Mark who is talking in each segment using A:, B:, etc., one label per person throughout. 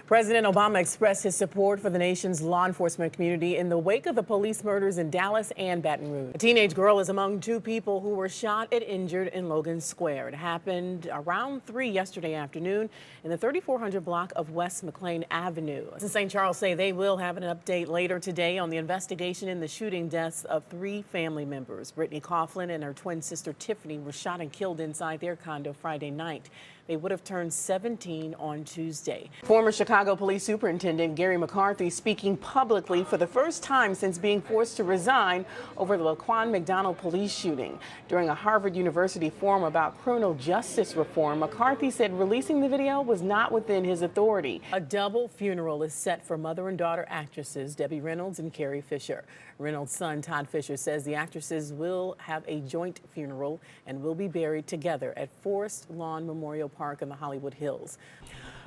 A: President Obama expressed his support for the nation's law enforcement community in the wake of the police murders in Dallas and Baton Rouge. A teenage girl is among two people who were shot and injured in Logan Square. It happened around 3 yesterday afternoon in the 3400 block of West McLean Avenue. The St. Charles say they will have an update later today on the investigation in the shooting deaths of 3 family members. Brittany Coughlin and her twin sister Tiffany were shot and killed inside their condo Friday night. They would have turned 17 on Tuesday. Former Chicago Police Superintendent Gary McCarthy speaking publicly for the first time since being forced to resign over the Laquan McDonald police shooting. During a Harvard University forum about criminal justice reform, McCarthy said releasing the video was not within his authority. A double funeral is set for mother and daughter actresses Debbie Reynolds and Carrie Fisher. Reynolds' son Todd Fisher says the actresses will have a joint funeral and will be buried together at Forest Lawn Memorial Park in the Hollywood Hills.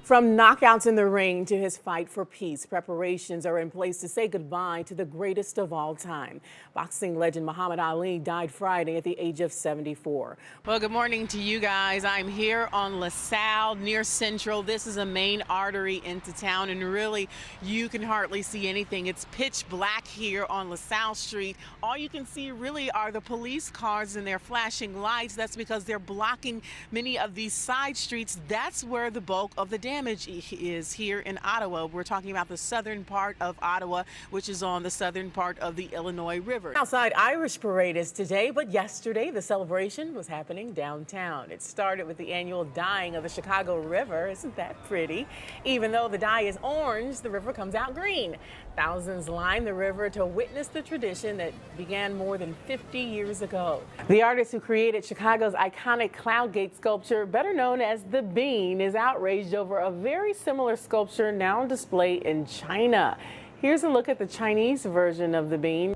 A: From knockouts in the ring to his fight for peace, preparations are in place to say goodbye to the greatest of all time. Boxing legend Muhammad Ali died Friday at the age of 74. Well, good morning to you guys. I'm here on LaSalle near Central. This is a main artery into town, and really you can hardly see anything. It's pitch black here on LaSalle Street. All you can see really are the police cars and their flashing lights. That's because they're blocking many of these side streets. That's where the bulk of the damage is here in Ottawa. We're talking about the southern part of Ottawa, which is on the southern part of the Illinois River. Outside Irish Parade is today, but yesterday the celebration was happening downtown. It started with the annual dyeing of the Chicago River. Isn't that pretty? Even though the dye is orange, the river comes out green. Thousands line the river to witness the tradition that began more than 50 years ago. The artist who created Chicago's iconic Cloud Gate sculpture, better known as the Bean, is outraged over a very similar sculpture now on display in China. Here's a look at the Chinese version of the Bean.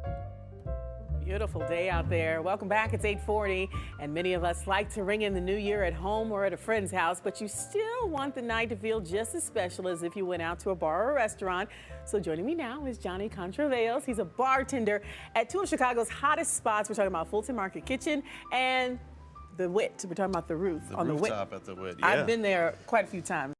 A: Beautiful day out there. Welcome back. It's 8:40, and many of us like to ring in the new year at home or at a friend's house, but you still want the night to feel just as special as if you went out to a bar or a restaurant. So joining me now is Johnny Contraveils. He's a bartender at 2 of Chicago's hottest spots. We're talking about Fulton Market Kitchen and the Wit. We're talking about the roof on the Wit.
B: Rooftop at the Wit, yeah.
A: I've been there quite a few times.